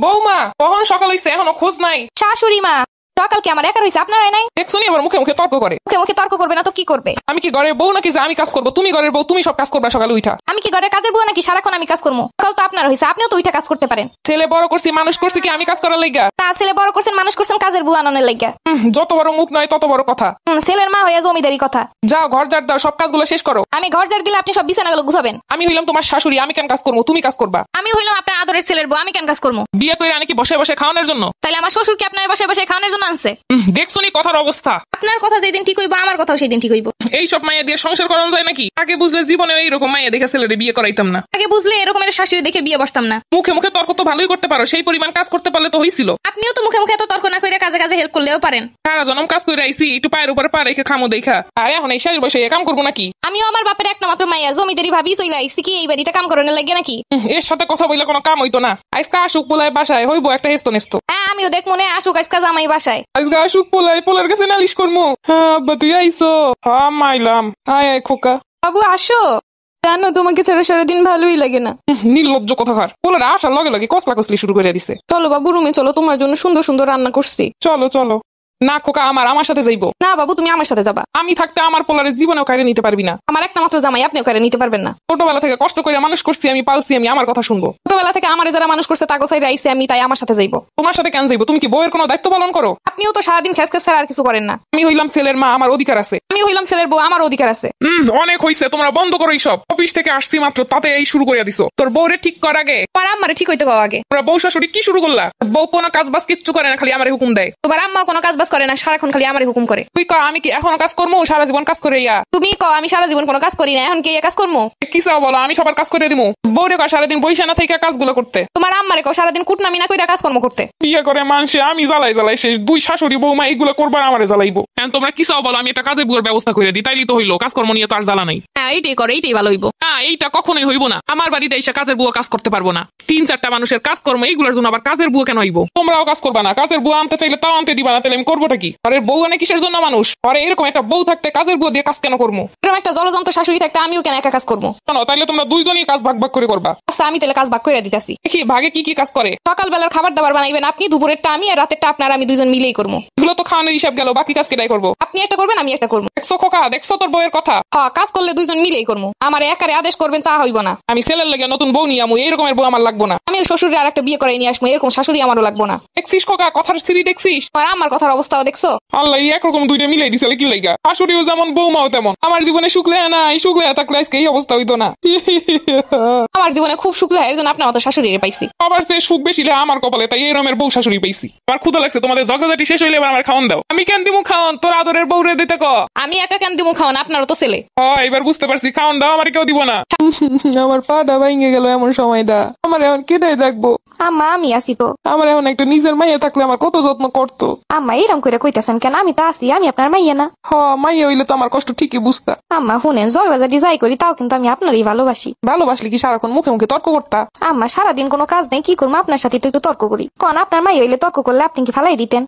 বৌমা কখন সকাল হইছে এখনো খোঁজ নাই? শাশুড়ি মা, সকাল কি আমার একার হইছে, আপনারাই নাই? দেখছো নি আবার মুখে মুখে তর্ক করে। মুখে মুখে তর্ক করবে না তো কি করবে? আমি কি ঘরের বউ নাকি যে আমি কাজ করবো? তুমি ঘরের বউ, তুমি সব কাজ করবা সকালে উঠা। আমি কি ঘরের কাজের বুয়া নাকি সারাক্ষণ আমি কাজ করবো? সকাল তো আপনার হইছে, আপনিও তো উঠা কাজ করতে পারেন। ছেলে বড় করছি মানুষ করছি কি আমি কাজ করার লাইগা? তা ছেলে বড় করছেন মানুষ করছেন কাজের বুয়া আনানোর লাইগা। যত বড় মুখ নয় তত বড় কথা। ছেলের মা হইয়া জমিদারি কথা। যাও ঘর ঝাড় দাও, সব কাজগুলো শেষ করো। আমি ঘর ঝাড় দিলে আপনি সব বিছানাগুলো গুছাবেন। আমি হইলাম তোমার শাশুড়ি, আমি কেন কাজ করবো? তুমি কাজ করবা। আমি হইলাম আপনার আদরের ছেলের বউ, আমি কেন কাজ করবো? বিয়ে করে আনি কি বসে বসে খাওয়ানোর জন্য? তাইলে আমার শ্বশুর কি আপনার বসে বসে খাওয়ানোর জন্য আনছে? দেখছো নি কথার অবস্থা? আপনার কথা যেদিন ঠিক হইব আমার কথাও সেই দিন ঠিক হইব। এইসব মাইয়া দিয়ে সংসার করানো যায় নাকি? আগে বুঝলে জীবনে এইরকম মাইয়া দেখে ছেলেরে বিয়ে করাইতাম না। আগে বুঝলে এরকম একটা শাশুড়ি দেখে বিয়ে বসতাম না। মুখে মুখে তর্ক তো ভালোই করতে পারো, সেই পরিমাণ কাজ করতে পারলে তো হইছিল। আপনিও তো মুখে মুখে এত তর্ক না করে কাজে কাজে হেল্প করলেও পারেন। সারা জনম কাজ করে আইছি, একটু পায়ের উপরে পা রেখে খামো দেখা। আর এখন এই শেষ বসে কাম করবো নাকি? আমিও আমার বাপের একটা মাত্র মাইয়া, জমিদারি ভাবি চলে আইছি কি এই বাড়িতে কাম করানোর লাগে নাকি? এর সাথে কথা বললে কোনো কাম হইতো না। আজকে আসুক পোলায় বাসায় হইব একটা হেস্ত নেস্ত। হ্যাঁ আমিও দেখ মনে আসুক আজকে জামাই বাসায়। আজকে আসুক পোলায়, পোলার কাছে নালিশ করবো। হ্যাঁ আব্বা তুই আইসো? হ্যাঁ মাইলাম। আয় আয় খোকা। বাবু আসো। জানো তোমাকে ছাড়া সারাদিন ভালোই লাগে না। নির্লজ্জ কথাকার। পোলারে আসার লগে লগে কসলা কসলি শুরু করে দিছে। চলো বাবু রুমে চলো, তোমার জন্য সুন্দর সুন্দর রান্না করছি। চলো চলো। না খোকা আমার সাথে যাইবো। না বাবু তুমি আমার সাথে যাবা। আমি থাকতে আমার পোলারে জীবনেও কাড়ে নিতে পারবি না। আমার একটা মাত্র জামাই, আপনিও কারে নিতে পারবেন না। ছোটবেলা থেকে কষ্ট করে মানুষ করছি, আমি পালছি, আমি আমার কথা শুনবো। ছোটবেলা থেকে আমার যারা মানুষ করছে তাকে সাইড আইছে আমি, তাই আমার সাথে যাইবো। তোমার সাথে কেন যাইবো? তুমি কি বউয়ের কোনো দায়িত্ব পালন করো? আপনিও তো সারাদিন খেস খেস ছাড়া আর কিছু করেন না। আমি হইলাম ছেলের মা, আমার অধিকার আছে। আমি হইলাম ছেলের বউ, আমার অধিকার আছে। অনেক হইছে, তোমরা বন্ধ করো এইসব। অফিস থেকে আসছি মাত্র তাতে এই শুরু করে দিছো। তোর বউরে ঠিক কর আগে। তোমার আম্মারে ঠিক হইতে কও আগে। তোমরা বউ শাশুড়ি কি শুরু করলা? বউ কোনো কাজ বাজ কিচ্ছু করে না, খালি আমারে হুকুম দেয়। তোমার আম্মা কোনো কাজ বাজ করে না, সারাক্ষণ খালি আমারে হুকুম করে। তুই ক আমি কি এখনো কাজ করবো? সারা জীবন কাজ করে ইয়া। তুমি কও আমি সারা জীবন কোনো কাজ করি না, এখন কি এই কাজ করবো? কি চাও বলো, আমি সবার কাজ করে দিবো। বউরে কয় সারাদিন বইসা না থেকে কাজগুলো করতে। তোমার আম্মারে কও সারাদিন কুটনামি না কইরা কাজকর্ম করতে। বিয়ে করে মানুষে আমি জ্বালাই জ্বালাই শেষ। দুই শাশুড়ি বৌমা এগুলো করবার আমারে জ্বালাইবো। এখন তোমরা কি চাও বলো, আমি একটা কাজে বুয়ার ব্যবস্থা করে দিই, তাইলেই তো হইলো। কাজকর্ম নিয়ে তো আর জ্বালা নাই। হ্যাঁ এইটাই করে, এইটাই ভালো হইব। না এইটা কখনোই হইব না। আমার বাড়িতে এসে কাজের বুয়া কাজ করতে পারবো না। 3-4টা মানুষের কাজকর্ম এইগুলোর জন্য আবার কাজের বুয়া কেন হইব? তোমরাও কাজ করবা না। কাজের বুয়া আনতে চাইলে তাও আনতে দিবা না, তাহলে আমি করবোটা কি? আরে বউ আনে কিসের জন্য মানুষ? আরে এরকম একটা বউ থাকতে কাজের বুয়া দিয়ে কাজ কেন করবো? এরকম একটা জলযন্ত্র শাশুড়ি থাকতে আমিও কেন একা কাজ করবো? কেন? তাইলে তোমরা দুইজনই কাজ ভাগ ভাগ করে করবা। আচ্ছা আমি তাহলে কাজ ভাগ করে দিতেছি। দেখি ভাগে কি কি কাজ করে। সকালবেলার খাবার দাবার বানাইবেন আপনি, দুপুরেরটা আমি, আর রাতেরটা আপনার, আমি দুইজন মিলেই করবো। এগুলো তো খাওয়ানোর হিসাব গেল, বাকি কাজ কেটাই করবো? আপনি একটা করবেন আমি একটা করবো। দেখছো খোকা, দেখছো তোর বউয়ের কথা? হ্যাঁ কাজ করলে দুইজন মিলেই করবো। আমার একারে আদেশ করবেন তা হইব না। আমি ছেলের লেগে নতুন বউ নিয়ে আমু, এইরকমের বউ আমার লাগবো না। আমি শ্বশুরের আর একটা বিয়ে করে নিয়ে আসবো, এরকম শাশুড়ি আমারও লাগবো না। দেখছিস খোকা কথার সিঁড়ি দেখছিস? আর আমার কথার অবস্থাও দেখছো? আল্লাহ একরকম দুইটা মিলাই দিছে কি লাইগা? শাশুড়িও যেমন বউমাও তেমন। আমার জীবনে সুখ লেয়া নাই, সুখ লেয়া থাকলে আজকে এই অবস্থা হইতো না। আমার জীবনে খুব সুখ লাগে, এর জন্য আপনার মতো শাশুড়ি পাইছি। আবার সে সুখ বেশি লে আমার কপালে, তাই এরমের বউ শাশুড়ি পাইছি। আমার ক্ষুধা লাগছে, তোমাদের ঝগড়াঝাটি শেষ হইলে এবার আমার খাওয়ান দাও। আমি কেন দিমু খাওয়ান? তোর আদরের বউরে দিতে ক। আমি একা কেন দিমু খাওয়ান? আপনারও তো ছেলে। হয় এবার বুঝতে পারছি, খাওয়ান দাও, আমার কেউ দিব না। আমার পাটা ভেঙে গেল এমন সময়টা। আমার এখন কেটাই দেখবো? আম্মা আমি আসি তো। আমার এখন একটা নিজের মাইয়া থাকলে আমার কত যত্ন করতো। আম্মা এরকম করে কইতেছেন কেন? আমি তো আসি, আমি আপনার মাইয়া না? মাইয়া হইলে তো আমার কষ্ট ঠিকই বুঝতা। আম্মা শুনেন, ঝগড়াঝাটি যাই করি তাও কিন্তু আমি আপনারই ভালোবাসি। ভালোবাসলে কি সারাক্ষণ মুখে মুখে তর্ক করতা? আম্মা সারাদিন কোনো কাজ নেই, কি করবো? আপনার সাথে তো একটু তর্ক করি। কোন আপনার মাইয়া হইলে তর্ক করলে আপনি কি ফালাই দিতেন?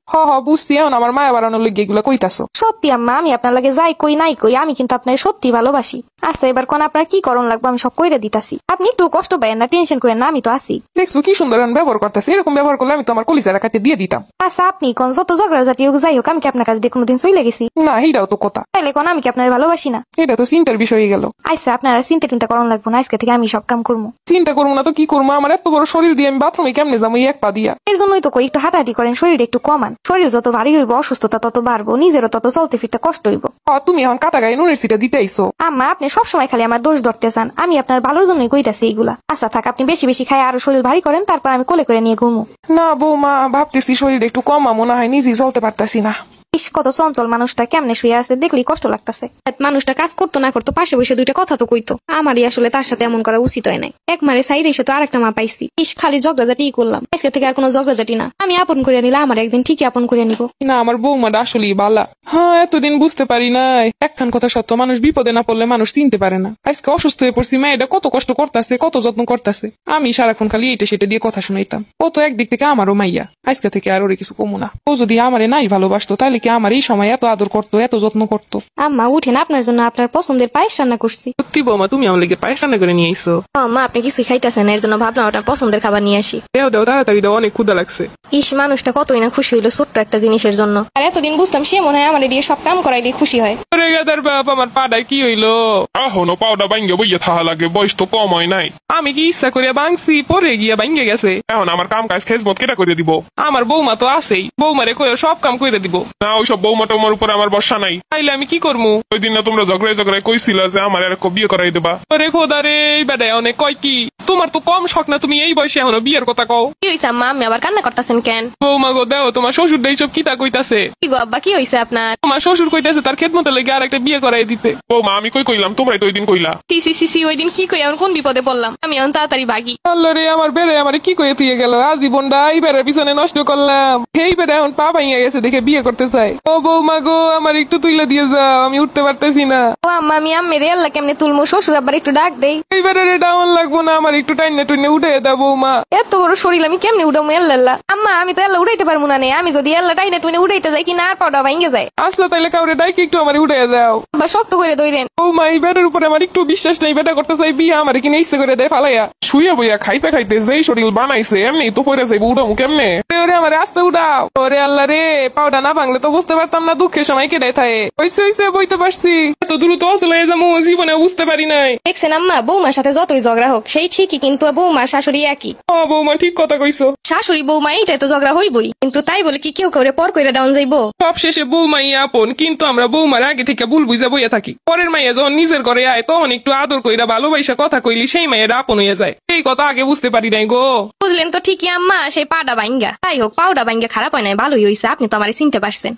বুঝছি, এখন আমার মায়া বাড়ানোর লেগে এগুলো কইতাছো। সত্যি আম্মা, আমি আপনার লাগে যাই কই নাই কই, আমি কিন্তু আপনার সত্যি ভালোবাসি। আচ্ছা এবার কোন আপনার কি করণ লাগবে আমি সব কইরে দিতাছি। আপনি একটু কষ্ট পাইয়েন না, টেনশন করেন না, আমি তো আছি। দেখছো কি সুন্দর ব্যবহার করতেছে? এরকম ব্যবহার করলে আমি তো আমার কলিজারা কাটে দিয়ে দিতাম। আচ্ছা আপনি কোন যত ঝগড়াঝাটি হোক যাই হোক, আমি কি আপনার কাছে দিয়ে কোনোদিন চলে গেছি? না এইটাও তো কথা। তাইলে কোন আমি কি আপনার ভালোবাসি না? এটা তো চিন্তার বিষয় হয়ে গেল। আচ্ছা আপনারা চিন্তা করণ লাগবো না, আজকে থেকে আমি সব কাম করবো। চিন্তা করবো না তো কি করবো? আমার এত বড় শরীর দিয়ে আমি বাথরুমে কেমনে যাবো এক পা দিয়া? এর জন্যই তো কই একটু হাঁটাহাঁটি করেন, শরীর একটু কমান। শরীর যত ভারী হইব অসুস্থতা তত বাড়বো, নিজেরও তত চলতে ফিরতে কষ্ট হইব। তুমি এখন কাটা গায়ে নুনের সিটা দিতে আইসো। আম্মা আপনি সবসময় খালি আমার দোষ ধরতে চান, আমি আপনার ভালোর জন্যই কইতাছি এইগুলা। আচ্ছা থাক, আপনি বেশি বেশি খাই আরো শরীর ভারী করেন, তারপর আমি কোলে করে নিয়ে ঘুমু। না বৌমা, ভাবতেছি শরীর একটু কমা, মনে হয় নিজেই চলতে পারতাছি না। ইস কত চঞ্চল মানুষটা, কেমনে শুয়ে আছে দেখলেই কষ্ট লাগতেছে। মানুষটা কাজ করতো না করতো পাশে বসে দুইটা কথা তো কইতো। আমারই আসলে তার সাথে এমন করা উচিত হয় নাই। এক মারে সাইড এসে তো আরেকটা মা পাইছি। ইস খালি ঝগড়াঝাটি করলাম, আজকে থেকে আর কোনো ঝগড়াঝাটি না। আমি আপন করে নিলে আমার একদিন ঠিকই আপন করে নিব। না আমার বৌমাটা আসলেই বালা। এতদিন বুঝতে পারি নাই একখান কথা সত্য, মানুষ বিপদে না পড়লে মানুষ চিনতে পারে না। আজকে অসুস্থ হয়ে পড়ছি, মেয়েটা কত কষ্ট করতেছে, কত যত্ন করতেছে। আমি সারাক্ষণ খালি এইটা সেটা দিয়ে কথা শুনাইতাম। ও তো একদিক থেকে আমারও মাইয়া, আজকে থেকে আর ওরে কিছু কমু না। ও যদি আমারে নাই ভালোবাসতো তাহলে থেকে আমার এই সময় এত আদর করতো, এত যত্ন করতো। আম্মা উঠেন, আপনার জন্য আপনার পছন্দের পায়েস রান্না করছি। সত্যি বৌমা, তুমি আমার লেগে পায়েস রান্না করে নিয়ে আইসো? মা আপনি কিছুই খাইতেছেন, এর জন্য ভাবলাম আপনার পছন্দের খাবার নিয়ে আসি। দেও দেও, তাড়াতাড়ি দাও, অনেক ক্ষুধা লাগছে। ইস, মানুষটা কতই না খুশি হইলো ছোট্ট একটা জিনিসের জন্য। আর এতদিন বুঝতাম সে মনে হয় আমার দিয়ে সব কাম করাইলে খুশি হয়। ওরে গাদার বাপ, আমার পাটা কি হইলো? এখনো পাউডার ভাঙ্গে বইয়ে থাকা লাগে, বয়স তো কম হয় নাই। আমি কি ইচ্ছা করে ভাঙছি, পরে গিয়া ভাঙ্গে গেছে। এখন আমার কাম কাজ খেজমত কেটা করে দিব? আমার বৌমা তো আছেই, বৌমারে কইও সব কাম করে দিব। না, ওইসব বৌমা টৌমার উপর আমার বর্ষা নাই। তাইলে আমি কি করবো? ওই দিন না তোমরা ঝগড়ায় ঝগড়ায় কইছিলা যে আমার আর বিয়ে করাই দেবা। ওরে খোদা রে, এই বেটায় অনেক কয় কি? তোমার তো কম শখ না, তুমি এই বয়সে এখনো বিয়ের কথা কও? কি হইছে আম্মা, আমি আবার কান্না করতেছেন কেন? বৌমা গো, দেও তোমার শ্বশুর এইসব কিতা কইতাছে। কি গো আব্বা, কি হইছে আপনার? তোমার শ্বশুর কইতাছে তার খেদমতে লেগে আর একটা বিয়ে করাই দিতে। বৌমা আমি কই কইলাম, তোমরাই তো ওই দিন কইলা। সি ওই দিন কি কই এমন কোন বিপদে পড়লাম? আমি এখন তাড়াতাড়ি ভাগি। আল্লাহ রে, আমার বেড়ে আমার কি কইয়ে তুই গেল, আজীবনটা এই বেড়ার পিছনে নষ্ট করলাম। এই বেড়ে এখন পা ভাইয়া গেছে দেখে বিয়ে করতে চাই। ও বৌমা গো, আমার একটু তুইলা দিয়ে যাও, আমি উঠতে পারতেছি না। ও আম্মা, আমি আম্মের আল্লাহ কেমনে তুলমু? শ্বশুর আবার একটু ডাক দেই। এই বেড়ে ডাউন লাগবো না, আমার একটু টাইনে টুইনে উঠে দাও বৌমা। এত বড় শরীর আমি কেমনে উঠামু? আল্লাহ আম্মা, আমি তো আল্লাহ উঠাইতে পারবো না। আমি যদি আল্লাহ টাইনে টুইনে উঠাইতে যাই কি না আর পাউডার ভাঙ্গে যায়। আচ্ছা তাইলে কাউরে ডাইকে একটু আমার উঠে দাও। বা শক্ত করে দইরেন। বৌমা, এই বেটার উপরে আমার একটু বিশ্বাস নেই, বেটা করতে চাই বিয়ে, আমার কিনে ইচ্ছে করে দেয় ফালাইয়া। শুয়ে বইয়া খাইতে খাইতে যেই শরীর বানাইছে এমনি তো পড়ে যাইব, উঠামু কেমনে? ওরে আমার আস্তে উঠাও। ওরে আল্লাহ রে, পাউডা না ভাঙলে তো বুঝতে পারতাম না দুঃখের সময় কেটে থাকে। হইছে বইতে পারছি, এত দ্রুত আসলে যাবো জীবনে বুঝতে পারি নাই। দেখছেন আম্মা, বৌমার সাথে যতই ঝগড়া হোক সেই ঠিকই, কিন্তু বৌমার শাশুড়ি একই। ও বৌমা, ঠিক কথা কইছো। শাশুড়ি বৌমা এইটাই তো ঝগড়া হইবই, কিন্তু তাই বলে কি কেউ করে পর কইরা দেওয়ান যাইবো? সব শেষে বৌমাই আপন, কিন্তু আমরা বৌমার আগে থেকে ভুল বুঝা বইয়া থাকি। পরের মাইয়া যখন নিজের ঘরে আয় তখন একটু আদর কইরা ভালোবাসা কথা কইলি সেই মায়ের আপন হইয়া যায়। এই কথা আগে বুঝতে পারি নাই গো। বুঝলেন তো ঠিকই আম্মা, সেই পাউডা ভাঙ্গা। তাই হোক, পাউডা ভাঙ্গা খারাপ হয় নাই, ভালোই হইছে। আপনি তো আমারে চিনতে পারছেন।